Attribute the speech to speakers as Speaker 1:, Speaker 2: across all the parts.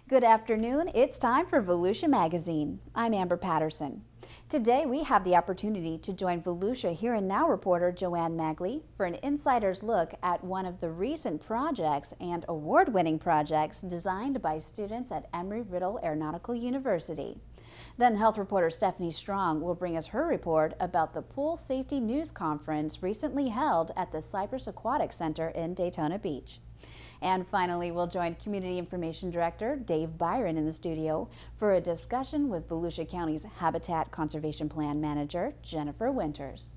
Speaker 1: Good afternoon. It's time for Volusia Magazine. I'm Amber Patterson. Today we have the opportunity to join Volusia Here and Now reporter Joanne Magley for an insider's look at one of the recent projects and award-winning projects designed by students at Embry-Riddle Aeronautical University. Then health reporter Stephanie Strong will bring us her report about the Pool Safety News Conference recently held at the Cypress Aquatic Center in Daytona Beach. And finally, we'll join Community Information Director Dave Byron in the studio for a discussion with Volusia County's Habitat Conservation Plan Manager, Jennifer Winters.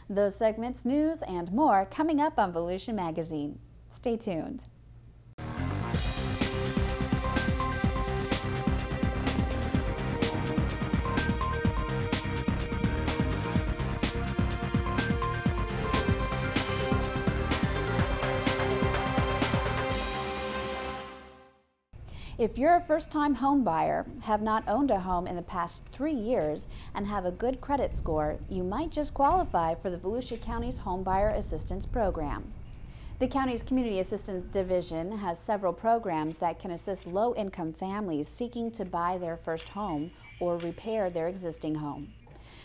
Speaker 1: Those segments, news, and more coming up on Volusia Magazine. Stay tuned. If you're a first-time home buyer, have not owned a home in the past 3 years, and have a good credit score, you might just qualify for the Volusia County's Home Buyer Assistance Program. The county's Community Assistance Division has several programs that can assist low-income families seeking to buy their first home or repair their existing home.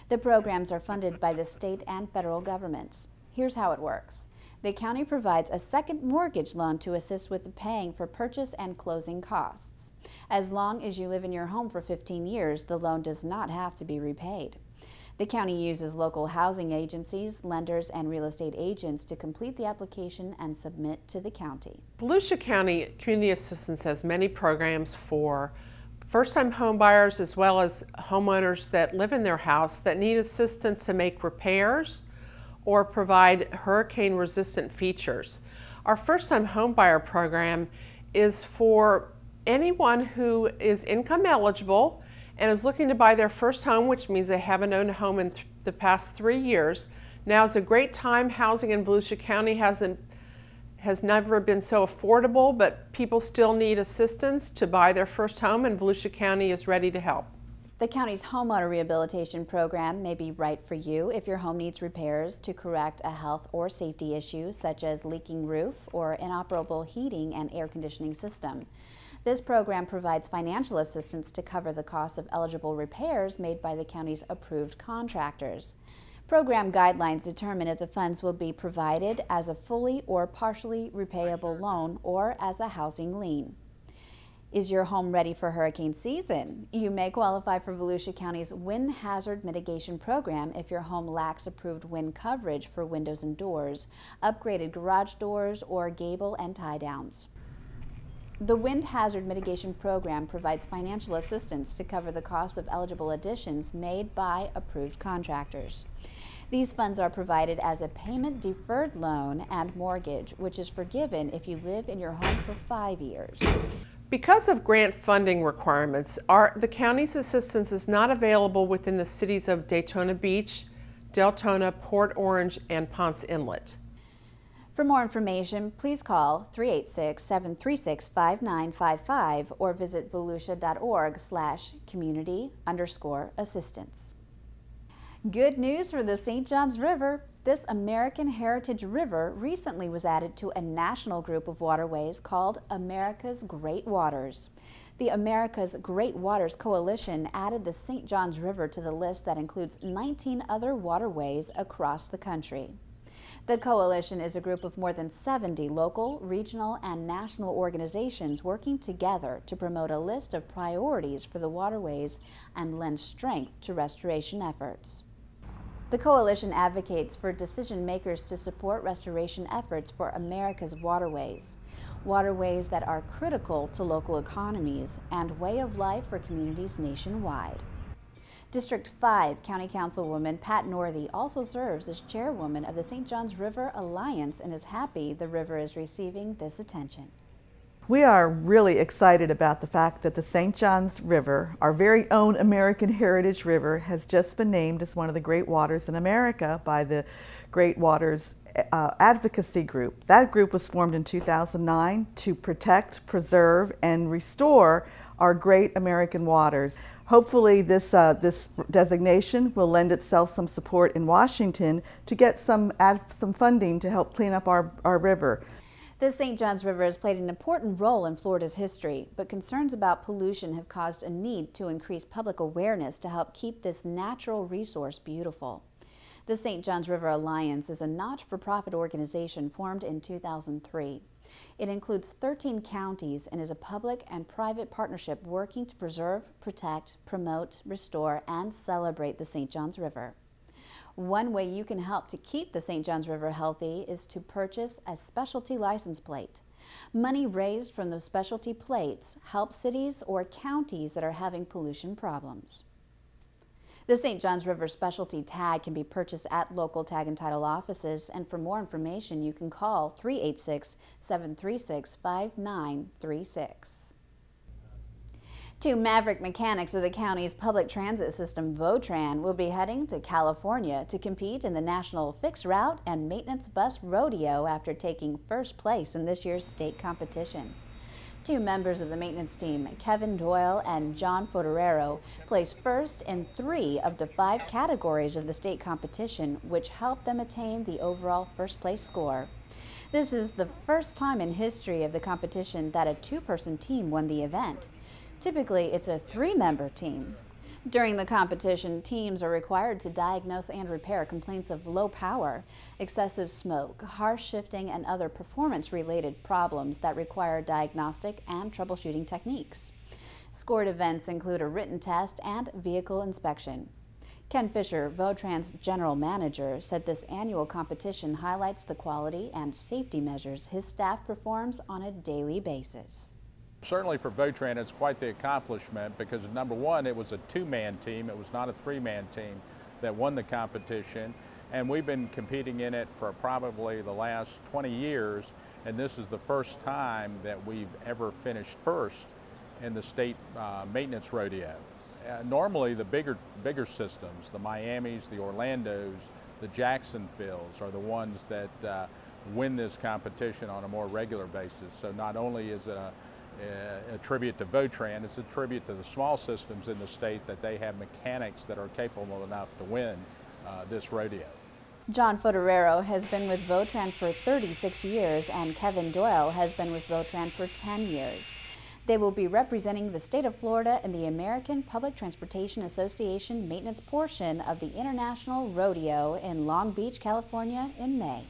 Speaker 1: The programs are funded by the state and federal governments. Here's how it works. The county provides a second mortgage loan to assist with paying for purchase and closing costs. As long as you live in your home for 15 years, the loan does not have to be repaid. The county uses local housing agencies, lenders, and real estate agents to complete the application and submit to the county.
Speaker 2: Volusia County Community Assistance has many programs for first-time home buyers as well as homeowners that live in their house that need assistance to make repairs or provide hurricane-resistant features. Our first-time homebuyer program is for anyone who is income eligible and is looking to buy their first home, which means they haven't owned a home in the past 3 years. Now is a great time. Housing in Volusia County has never been so affordable, but people still need assistance to buy their first home, and Volusia County is ready to help.
Speaker 1: The county's homeowner rehabilitation program may be right for you if your home needs repairs to correct a health or safety issue such as leaking roof or inoperable heating and air conditioning system. This program provides financial assistance to cover the cost of eligible repairs made by the county's approved contractors. Program guidelines determine if the funds will be provided as a fully or partially repayable loan or as a housing lien. Is your home ready for hurricane season? You may qualify for Volusia County's Wind Hazard Mitigation Program if your home lacks approved wind coverage for windows and doors, upgraded garage doors, or gable and tie-downs. The Wind Hazard Mitigation Program provides financial assistance to cover the cost of eligible additions made by approved contractors. These funds are provided as a payment-deferred loan and mortgage, which is forgiven if you live in your home for 5 years.
Speaker 2: Because of grant funding requirements, the county's assistance is not available within the cities of Daytona Beach, Deltona, Port Orange, and Ponce Inlet.
Speaker 1: For more information, please call 386-736-5955 or visit volusia.org/community_assistance. Good news for the St. Johns River. This American Heritage River recently was added to a national group of waterways called America's Great Waters. The America's Great Waters Coalition added the St. Johns River to the list that includes 19 other waterways across the country. The coalition is a group of more than 70 local, regional, and national organizations working together to promote a list of priorities for the waterways and lend strength to restoration efforts. The coalition advocates for decision makers to support restoration efforts for America's waterways, waterways that are critical to local economies and way of life for communities nationwide. District 5 County Councilwoman Pat Northey also serves as chairwoman of the St. Johns River Alliance and is happy the river is receiving this attention.
Speaker 3: We are really excited about the fact that the St. Johns River, our very own American Heritage River, has just been named as one of the great waters in America by the Great Waters Advocacy Group. That group was formed in 2009 to protect, preserve, and restore our great American waters. Hopefully this designation will lend itself some support in Washington to get some funding to help clean up our river.
Speaker 1: The St. Johns River has played an important role in Florida's history, but concerns about pollution have caused a need to increase public awareness to help keep this natural resource beautiful. The St. Johns River Alliance is a not-for-profit organization formed in 2003. It includes 13 counties and is a public and private partnership working to preserve, protect, promote, restore, and celebrate the St. Johns River. One way you can help to keep the St. Johns River healthy is to purchase a specialty license plate. Money raised from those specialty plates helps cities or counties that are having pollution problems. The St. Johns River specialty tag can be purchased at local tag and title offices, and for more information you can call 386-736-5936. Two maverick mechanics of the county's public transit system, Votran, will be heading to California to compete in the National Fixed Route and Maintenance Bus Rodeo after taking first place in this year's state competition. Two members of the maintenance team, Kevin Doyle and John Fotorero, placed first in 3 of the 5 categories of the state competition, which helped them attain the overall first place score. This is the first time in history of the competition that a 2-person team won the event. Typically, it's a 3-member team. During the competition, teams are required to diagnose and repair complaints of low power, excessive smoke, harsh shifting, and other performance-related problems that require diagnostic and troubleshooting techniques. Scored events include a written test and vehicle inspection. Ken Fisher, Votran's general manager, said this annual competition highlights the quality and safety measures his staff performs on a daily basis.
Speaker 4: Certainly for Votran, it's quite the accomplishment because, number one, it was a 2-man team. It was not a 3-man team that won the competition. And we've been competing in it for probably the last 20 years. And this is the first time that we've ever finished first in the state maintenance rodeo. Normally, the bigger systems, the Miamis, the Orlandos, the Jacksonvilles are the ones that win this competition on a more regular basis. So not only is it a tribute to Votran, it's a tribute to the small systems in the state that they have mechanics that are capable enough to win this rodeo.
Speaker 1: John Fotorero has been with Votran for 36 years and Kevin Doyle has been with Votran for 10 years. They will be representing the state of Florida in the American Public Transportation Association maintenance portion of the International Rodeo in Long Beach, California in May.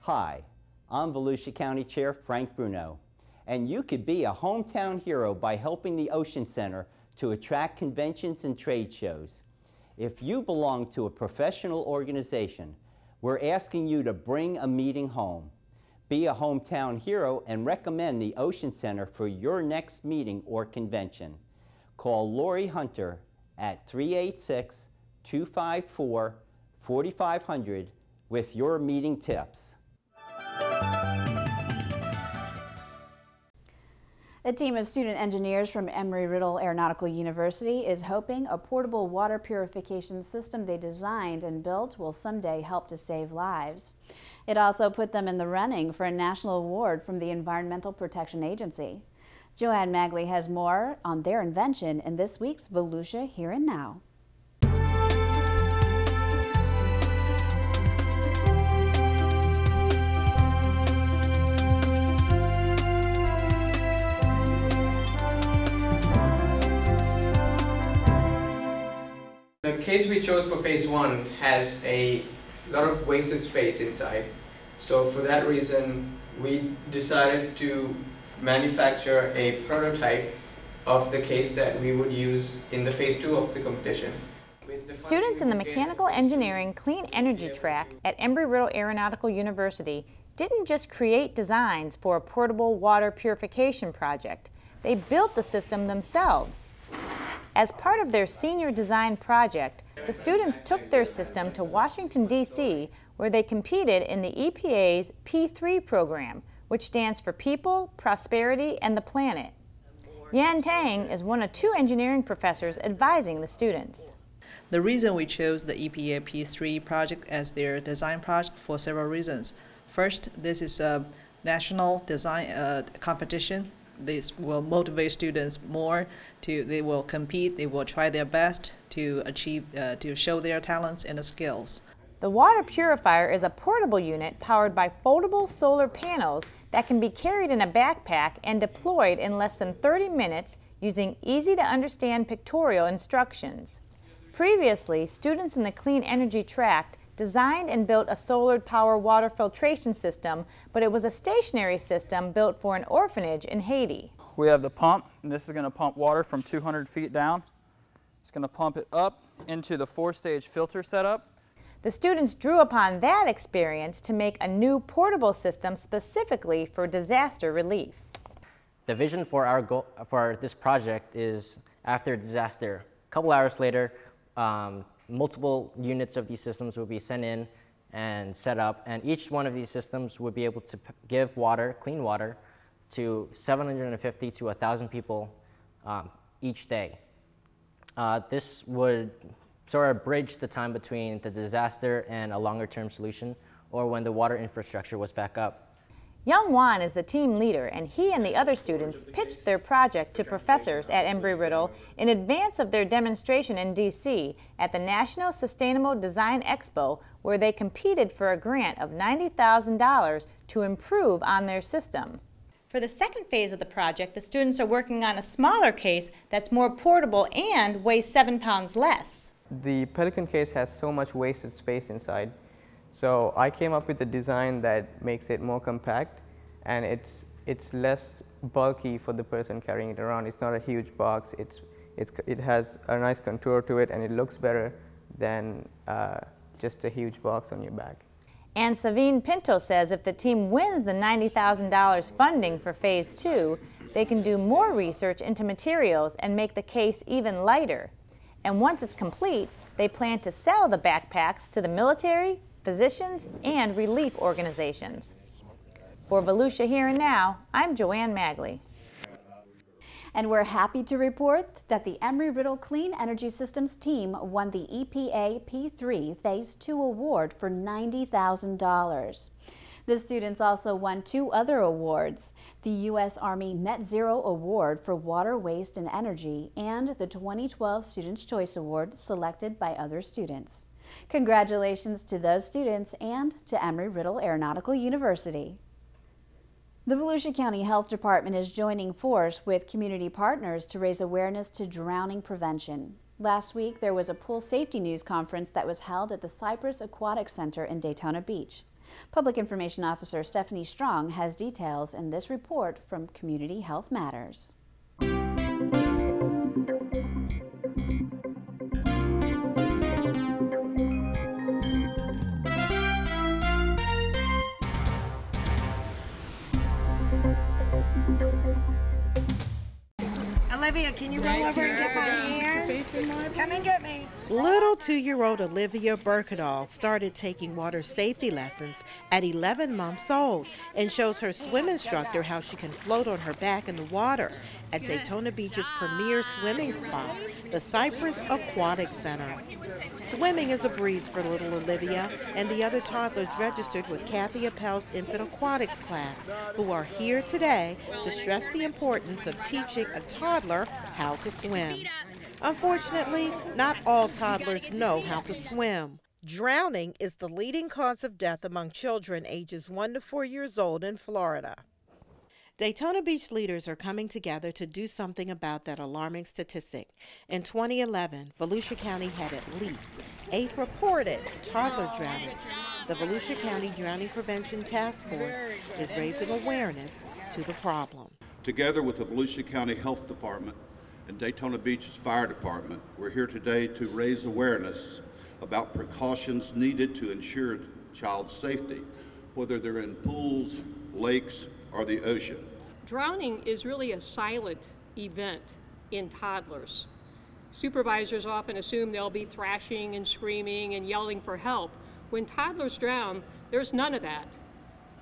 Speaker 5: Hi. I'm Volusia County Chair Frank Bruno, and you could be a hometown hero by helping the Ocean Center to attract conventions and trade shows. If you belong to a professional organization, we're asking you to bring a meeting home. Be a hometown hero and recommend the Ocean Center for your next meeting or convention. Call Lori Hunter at 386-254-4500 with your meeting tips.
Speaker 1: A team of student engineers from Embry-Riddle Aeronautical University is hoping a portable water purification system they designed and built will someday help to save lives. It also put them in the running for a national award from the Environmental Protection Agency. Joanne Magley has more on their invention in this week's Volusia Here and Now.
Speaker 6: The case we chose for phase 1 has a lot of wasted space inside. So for that reason, we decided to manufacture a prototype of the case that we would use in the phase 2 of the competition.
Speaker 7: Students in the Mechanical Engineering Clean Energy track at Embry-Riddle Aeronautical University didn't just create designs for a portable water purification project. They built the system themselves. As part of their senior design project, the students took their system to Washington, D.C., where they competed in the EPA's P3 program, which stands for People, Prosperity, and the Planet. Yan Tang is one of 2 engineering professors advising the students.
Speaker 8: The reason we chose the EPA P3 project as their design project for several reasons. First, this is a national design competition. This will motivate students more they will compete, they will try their best to achieve, to show their talents and skills.
Speaker 7: The water purifier is a portable unit powered by foldable solar panels that can be carried in a backpack and deployed in less than 30 minutes using easy-to-understand pictorial instructions. Previously, students in the Clean Energy Tract designed and built a solar power water filtration system, but it was a stationary system built for an orphanage in Haiti.
Speaker 9: We have the pump, and this is going to pump water from 200 feet down. It's going to pump it up into the 4-stage filter setup.
Speaker 7: The students drew upon that experience to make a new portable system specifically for disaster relief.
Speaker 10: The vision for this project is after a disaster, a couple hours later, multiple units of these systems will be sent in and set up, and each one of these systems would be able to give water, clean water, to 750 to 1,000 people each day. This would sort of bridge the time between the disaster and a longer-term solution, or when the water infrastructure was back up.
Speaker 7: Young Juan is the team leader, and he and the other students pitched their project to professors at Embry-Riddle in advance of their demonstration in D.C. at the National Sustainable Design Expo, where they competed for a grant of $90,000 to improve on their system. For the second phase of the project, the students are working on a smaller case that's more portable and weighs 7 pounds less.
Speaker 11: The Pelican case has so much wasted space inside, so I came up with a design that makes it more compact, and it's less bulky for the person carrying it around. It's not a huge box. It has a nice contour to it, and it looks better than just a huge box on your back.
Speaker 7: And Savine Pinto says if the team wins the $90,000 funding for Phase 2, they can do more research into materials and make the case even lighter. And once it's complete, they plan to sell the backpacks to the military, physicians, and relief organizations. For Volusia Here and Now, I'm Joanne Magley.
Speaker 1: And we're happy to report that the Embry-Riddle Clean Energy Systems team won the EPA P3 Phase 2 award for $90,000. The students also won 2 other awards, the U.S. Army Net Zero Award for Water, Waste, and Energy, and the 2012 Students' Choice Award selected by other students. Congratulations to those students and to Embry-Riddle Aeronautical University. The Volusia County Health Department is joining force with community partners to raise awareness to drowning prevention. Last week, there was a pool safety news conference that was held at the Cypress Aquatic Center in Daytona Beach. Public Information Officer Stephanie Strong has details in this report from Community Health Matters.
Speaker 12: Olivia, can you roll over and get my hand? Come and get me.
Speaker 13: Little 2-year-old Olivia Berkadal started taking water safety lessons at 11 months old and shows her swim instructor how she can float on her back in the water at Daytona Beach's premier swimming spot, the Cypress Aquatic Center. Swimming is a breeze for little Olivia and the other toddlers registered with Kathy Appel's Infant Aquatics class, who are here today to stress the importance of teaching a toddler how to swim. Unfortunately, not all toddlers know how to swim. Drowning is the leading cause of death among children ages 1 to 4 years old in Florida. Daytona Beach leaders are coming together to do something about that alarming statistic. In 2011, Volusia County had at least 8 reported toddler drownings. The Volusia County Drowning Prevention Task Force is raising awareness to the problem.
Speaker 14: Together with the Volusia County Health Department and Daytona Beach's Fire Department, we're here today to raise awareness about precautions needed to ensure child safety, whether they're in pools, lakes, or the ocean.
Speaker 15: Drowning is really a silent event in toddlers. Supervisors often assume they'll be thrashing and screaming and yelling for help. When toddlers drown, there's none of that.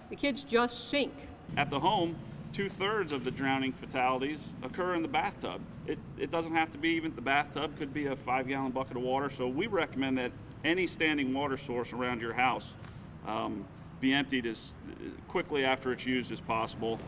Speaker 15: The kids just sink.
Speaker 16: At the home, 2/3 of the drowning fatalities occur in the bathtub. It doesn't have to be even the bathtub, could be a 5-gallon bucket of water. So we recommend that any standing water source around your house be emptied as quickly after it's used as possible.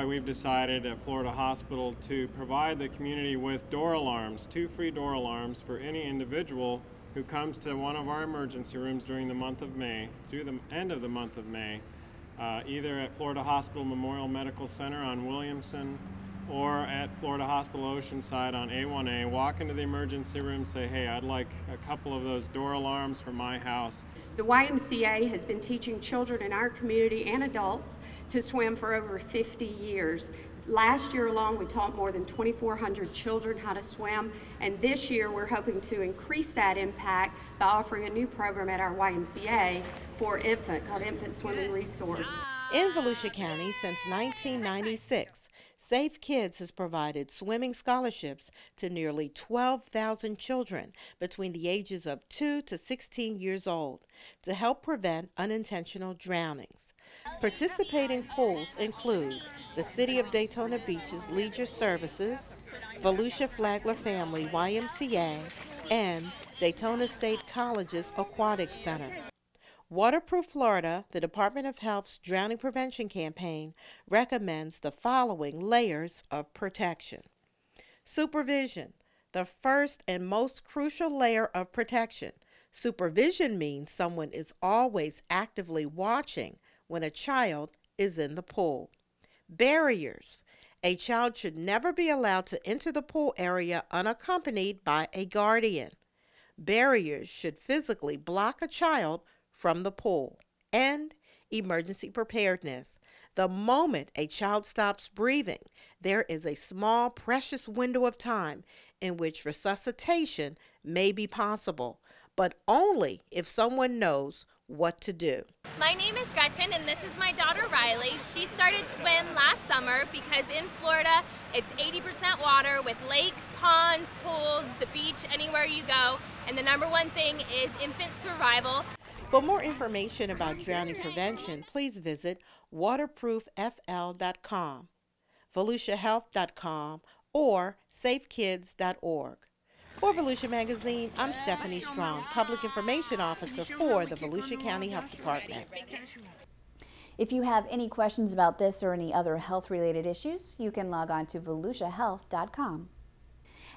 Speaker 17: We've decided at Florida Hospital to provide the community with door alarms, 2 free door alarms for any individual who comes to one of our emergency rooms during the month of May through the end of the month of May, either at Florida Hospital Memorial Medical Center on Williamson or at Florida Hospital Oceanside on A1A, walk into the emergency room, say, hey, I'd like a couple of those door alarms for my house.
Speaker 18: The YMCA has been teaching children in our community and adults to swim for over 50 years. Last year alone, we taught more than 2,400 children how to swim, and this year we're hoping to increase that impact by offering a new program at our YMCA for called Infant Swimming Resource.
Speaker 13: In Volusia County since 1996, Safe Kids has provided swimming scholarships to nearly 12,000 children between the ages of 2 to 16 years old to help prevent unintentional drownings. Participating pools include the City of Daytona Beach's Leisure Services, Volusia Flagler Family YMCA, and Daytona State College's Aquatic Center. Waterproof Florida, the Department of Health's drowning prevention campaign, recommends the following layers of protection. Supervision, the first and most crucial layer of protection. Supervision means someone is always actively watching when a child is in the pool. Barriers. A child should never be allowed to enter the pool area unaccompanied by a guardian. Barriers should physically block a child from the pool. And emergency preparedness. The moment a child stops breathing, there is a small, precious window of time in which resuscitation may be possible, but only if someone knows what to do.
Speaker 19: My name is Gretchen and this is my daughter Riley. She started swim last summer because in Florida it's 80% water with lakes, ponds, pools, the beach, anywhere you go. And the number one thing is infant survival.
Speaker 13: For more information about drowning prevention, please visit waterprooffl.com, volusiahealth.com, or safekids.org. For Volusia Magazine, I'm Stephanie Strong, Public Information Officer for the Volusia County Health Department.
Speaker 1: If you have any questions about this or any other health-related issues, you can log on to volusiahealth.com.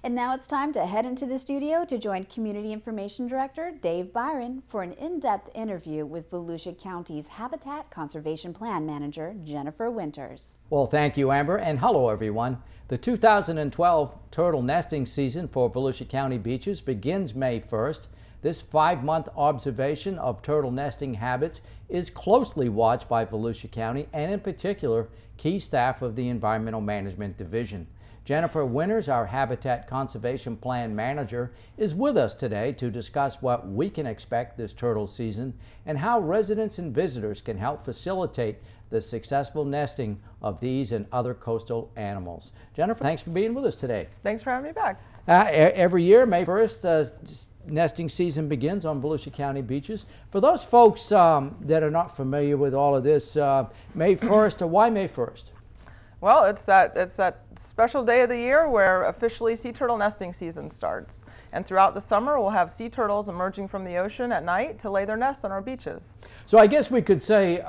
Speaker 1: And now it's time to head into the studio to join Community Information Director Dave Byron for an in-depth interview with Volusia County's Habitat Conservation Plan Manager, Jennifer Winters.
Speaker 20: Well, thank you, Amber, and hello, everyone. The 2012 turtle nesting season for Volusia County beaches begins May 1st. This 5-month observation of turtle nesting habits is closely watched by Volusia County and, in particular, key staff of the Environmental Management Division. Jennifer Winters, our Habitat Conservation Plan Manager, is with us today to discuss what we can expect this turtle season and how residents and visitors can help facilitate the successful nesting of these and other coastal animals. Jennifer, thanks for being with us today.
Speaker 21: Thanks for having me back.
Speaker 20: Every year, May 1st, nesting season begins on Volusia County beaches. For those folks that are not familiar with all of this, May 1st, why May 1st?
Speaker 21: Well, it's that special day of the year where officially sea turtle nesting season starts. And throughout the summer, we'll have sea turtles emerging from the ocean at night to lay their nests on our beaches.
Speaker 20: So I guess we could say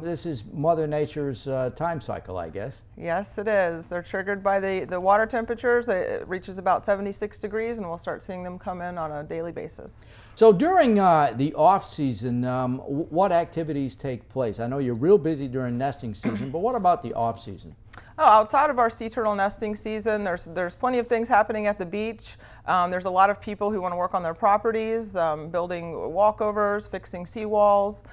Speaker 20: this is Mother Nature's time cycle, I guess.
Speaker 21: Yes, it is. They're triggered by the water temperatures. It reaches about 76 degrees, and we'll start seeing them come in on a daily basis.
Speaker 20: So during the off-season, what activities take place? I know you're real busy during nesting season, but what about the off-season?
Speaker 21: Oh, outside of our sea turtle nesting season, there's plenty of things happening at the beach. There's a lot of people who want to work on their properties, building walkovers, fixing seawalls.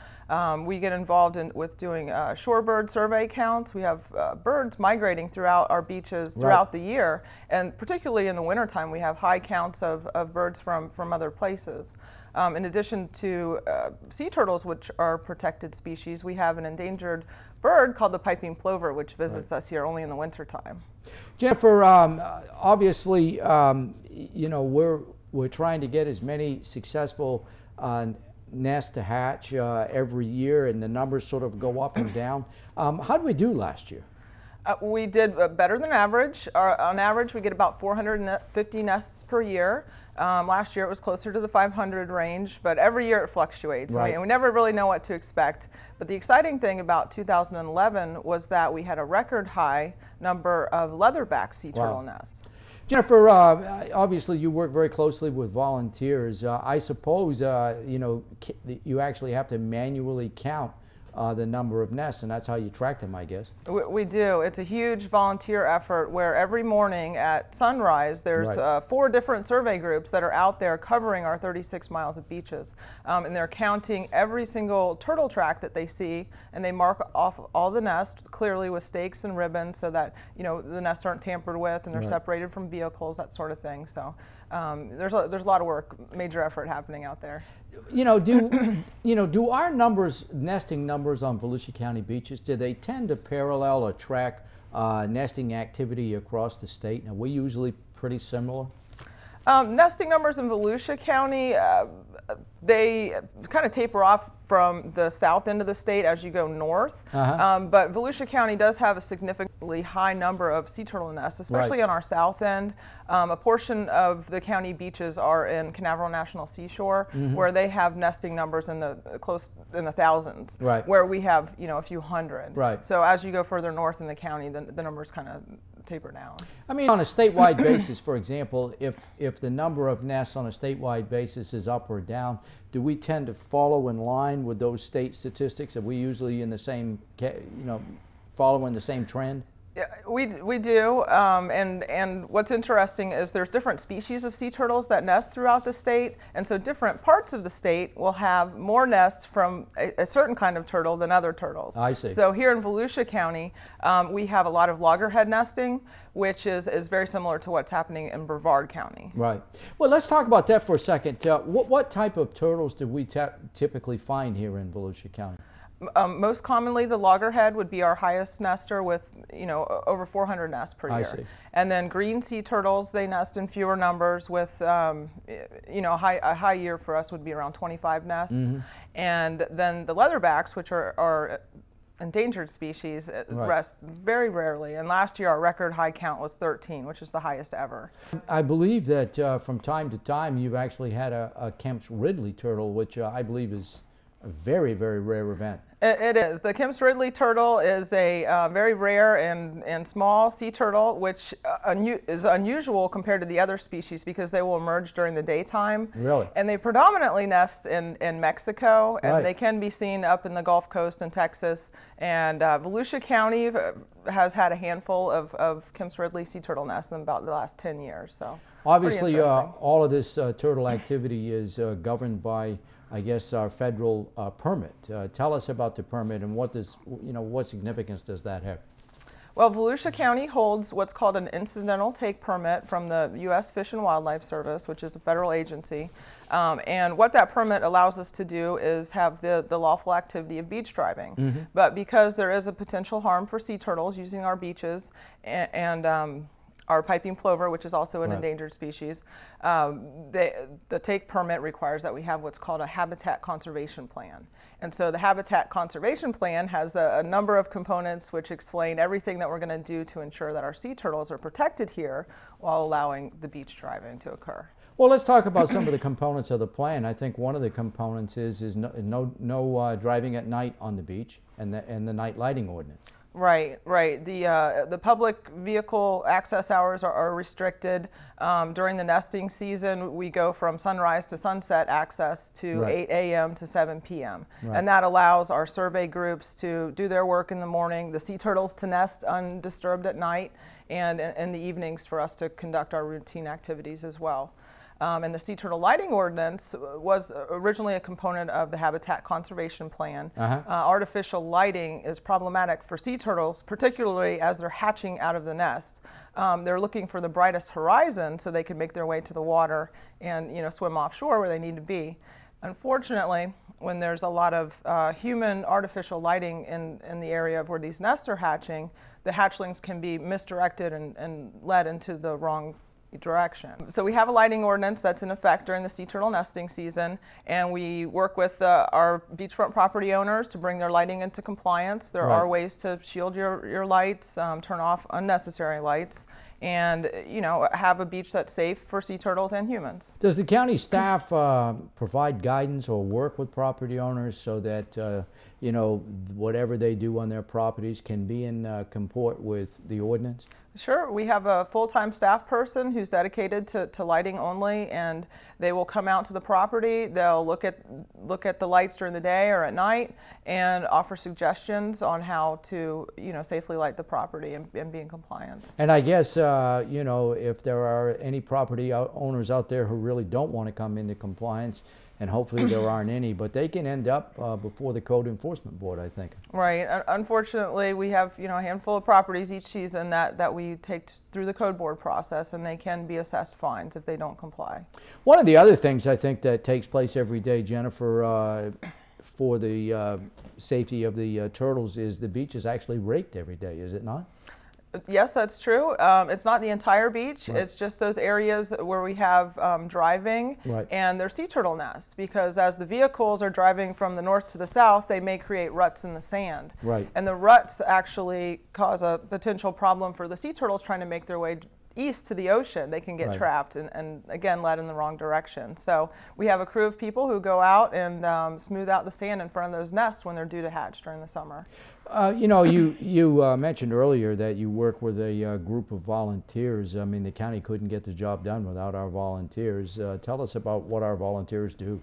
Speaker 21: We get involved with doing shorebird survey counts. We have birds migrating throughout our beaches throughout the year, and particularly in the wintertime, we have high counts of birds from other places. In addition to sea turtles, which are protected species, we have an endangered bird called the piping plover, which visits us here only in the wintertime.
Speaker 20: Jennifer, obviously, you know, we're trying to get as many successful nests to hatch every year, and the numbers sort of go up and down. How did we do last year?
Speaker 21: We did better than average. On average, we get about 450 nests per year. Last year it was closer to the 500 range, but every year it fluctuates.
Speaker 20: Right.
Speaker 21: And we never really know what to expect. But the exciting thing about 2011 was that we had a record high number of leatherback sea turtle nests.
Speaker 20: Jennifer, obviously you work very closely with volunteers. I suppose you know, you actually have to manually count the number of nests, and that's how you track them, I guess.
Speaker 21: We do. It's a huge volunteer effort where every morning at sunrise there's 4 different survey groups that are out there covering our 36 miles of beaches. And they're counting every single turtle track that they see, and they mark off all the nests clearly with stakes and ribbons so that, you know, the nests aren't tampered with and they're separated from vehicles, that sort of thing. So there's a lot of work, major effort happening out there.
Speaker 20: You know, do our numbers, nesting numbers on Volusia County beaches, do they tend to parallel or track nesting activity across the state? Are we usually pretty similar?
Speaker 21: Nesting numbers in Volusia County, they kind of taper off from the south end of the state as you go north. But Volusia County does have a significantly high number of sea turtle nests, especially on our south end. A portion of the county beaches are in Canaveral National Seashore, where they have nesting numbers in the thousands, where we have, you know, a few hundred. So as you go further north in the county, the numbers kind of taper down.
Speaker 20: I mean, on a statewide basis, for example, if the number of nests on a statewide basis is up or down, do we tend to follow in line with those state statistics? Are we usually in the same, you know, following the same trend?
Speaker 21: Yeah, we do, and what's interesting is there's different species of sea turtles that nest throughout the state, and so different parts of the state will have more nests from a certain kind of turtle than other turtles.
Speaker 20: I see.
Speaker 21: So here in Volusia County, we have a lot of loggerhead nesting, which is very similar to what's happening in Brevard County.
Speaker 20: Right. Well, let's talk about that for a second. What type of turtles do we typically find here in Volusia County?
Speaker 21: Most commonly, the loggerhead would be our highest nester with, you know, over 400 nests per year.
Speaker 20: I see.
Speaker 21: And then green sea turtles, they nest in fewer numbers with, you know, a high year for us would be around 25 nests. And then the leatherbacks, which are endangered species, rest very rarely. And last year, our record high count was 13, which is the highest ever. I
Speaker 20: believe that from time to time, you've actually had a Kemp's Ridley turtle, which I believe is a very, very rare event.
Speaker 21: It is. The Kemp's Ridley turtle is a very rare and small sea turtle, which is unusual compared to the other species because they will emerge during the daytime.
Speaker 20: Really?
Speaker 21: And they predominantly nest in Mexico, and they can be seen up in the Gulf Coast in Texas. And Volusia County has had a handful of Kemp's Ridley sea turtle nests in about the last 10 years. So
Speaker 20: obviously, all of this turtle activity is governed by, I guess, our federal permit. Tell us about the permit and what significance does that have?
Speaker 21: Well, Volusia County holds what's called an incidental take permit from the U.S. Fish and Wildlife Service, which is a federal agency. And what that permit allows us to do is have the lawful activity of beach driving. But because there is a potential harm for sea turtles using our beaches and our piping plover, which is also an endangered species, the take permit requires that we have what's called a habitat conservation plan. And so the habitat conservation plan has a number of components which explain everything that we're going to do to ensure that our sea turtles are protected here while allowing the beach driving to occur.
Speaker 20: Well, let's talk about some of the components of the plan. I think one of the components is no driving at night on the beach and the night lighting ordinance.
Speaker 21: Right. The public vehicle access hours are restricted. During the nesting season, we go from sunrise to sunset access to 8 a.m. to 7 p.m. And that allows our survey groups to do their work in the morning, the sea turtles to nest undisturbed at night, and in the evenings for us to conduct our routine activities as well. And the sea turtle lighting ordinance was originally a component of the Habitat Conservation Plan. Artificial lighting is problematic for sea turtles, particularly as they're hatching out of the nest. They're looking for the brightest horizon so they can make their way to the water and swim offshore where they need to be. Unfortunately, when there's a lot of human artificial lighting in the area of where these nests are hatching, the hatchlings can be misdirected and led into the wrong direction. So we have a lighting ordinance that's in effect during the sea turtle nesting season, and we work with our beachfront property owners to bring their lighting into compliance. There are ways to shield your lights, turn off unnecessary lights, and have a beach that's safe for sea turtles and humans.
Speaker 20: Does the county staff provide guidance or work with property owners so that you know, whatever they do on their properties can be in comport with the ordinance?
Speaker 21: Sure, we have a full-time staff person who's dedicated to lighting only, and they will come out to the property. They'll look at the lights during the day or at night and offer suggestions on how to, you know, safely light the property and be in compliance.
Speaker 20: And I guess, you know, if there are any property owners out there who really don't want to come into compliance, and hopefully there aren't any, but they can end up before the Code Enforcement Board, I think.
Speaker 21: Right. Unfortunately, we have, you know, a handful of properties each season that we take through the Code Board process, and they can be assessed fines if they don't comply.
Speaker 20: One of the other things I think that takes place every day, Jennifer, for the safety of the turtles is the beach is actually raked every day, is it not?
Speaker 21: Yes, that's true. It's not the entire beach. Right. It's just those areas where we have driving and there's sea turtle nests, because as the vehicles are driving from the north to the south, they may create ruts in the sand.
Speaker 20: Right.
Speaker 21: And the ruts actually cause a potential problem for the sea turtles trying to make their way east to the ocean. They can get trapped and again led in the wrong direction. So we have a crew of people who go out and smooth out the sand in front of those nests when they're due to hatch during the summer.
Speaker 20: You know, you mentioned earlier that you work with a group of volunteers. I mean, the county couldn't get the job done without our volunteers. Tell us about what our volunteers do.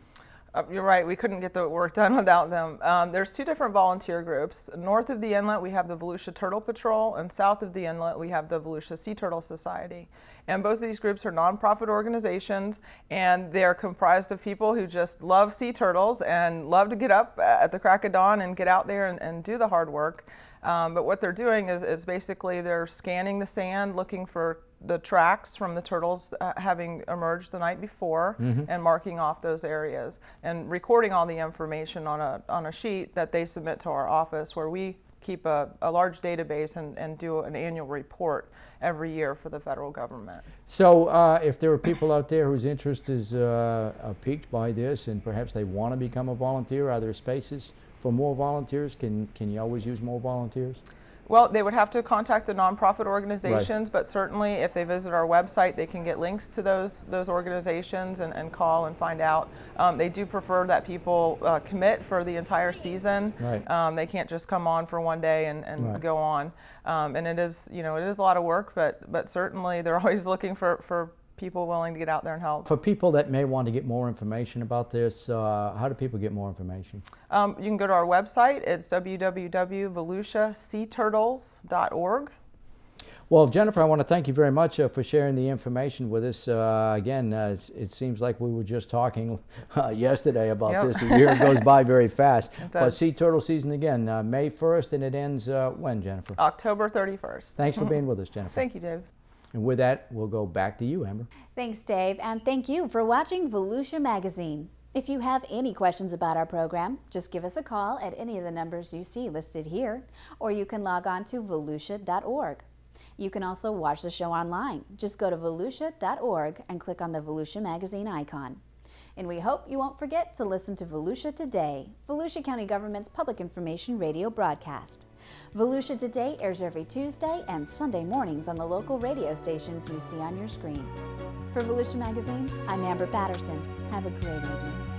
Speaker 21: You're right, we couldn't get the work done without them. There's two different volunteer groups. North of the inlet, we have the Volusia Turtle Patrol, and south of the inlet, we have the Volusia Sea Turtle Society. And both of these groups are nonprofit organizations, and they're comprised of people who just love sea turtles and love to get up at the crack of dawn and get out there and do the hard work. But what they're doing is basically they're scanning the sand, looking for the tracks from the turtles having emerged the night before, and marking off those areas and recording all the information on a sheet that they submit to our office, where we keep a large database and do an annual report every year for the federal government.
Speaker 20: So if there are people out there whose interest is piqued by this and perhaps they want to become a volunteer, are there spaces for more volunteers? Can you always use more volunteers?
Speaker 21: Well, they would have to contact the nonprofit organizations, but certainly if they visit our website, they can get links to those organizations and call and find out. They do prefer that people commit for the entire season. They can't just come on for one day and go on. And it is, you know, it is a lot of work, but certainly they're always looking for people willing to get out there and help.
Speaker 20: For people that may want to get more information about this, how do people get more information?
Speaker 21: You can go to our website. It's www.volusiaseaturtles.org.
Speaker 20: Well, Jennifer, I want to thank you very much for sharing the information with us. Again, it seems like we were just talking yesterday about this. The year goes by very fast. But sea turtle season again, May 1st, and it ends when, Jennifer?
Speaker 21: October 31st.
Speaker 20: Thanks for being with us, Jennifer.
Speaker 21: Thank you, Dave.
Speaker 20: And with that, we'll go back to you, Amber.
Speaker 1: Thanks, Dave, and thank you for watching Volusia Magazine. If you have any questions about our program, just give us a call at any of the numbers you see listed here, or you can log on to volusia.org. You can also watch the show online. Just go to volusia.org and click on the Volusia Magazine icon. And we hope you won't forget to listen to Volusia Today, Volusia County Government's public information radio broadcast. Volusia Today airs every Tuesday and Sunday mornings on the local radio stations you see on your screen. For Volusia Magazine, I'm Amber Patterson. Have a great evening.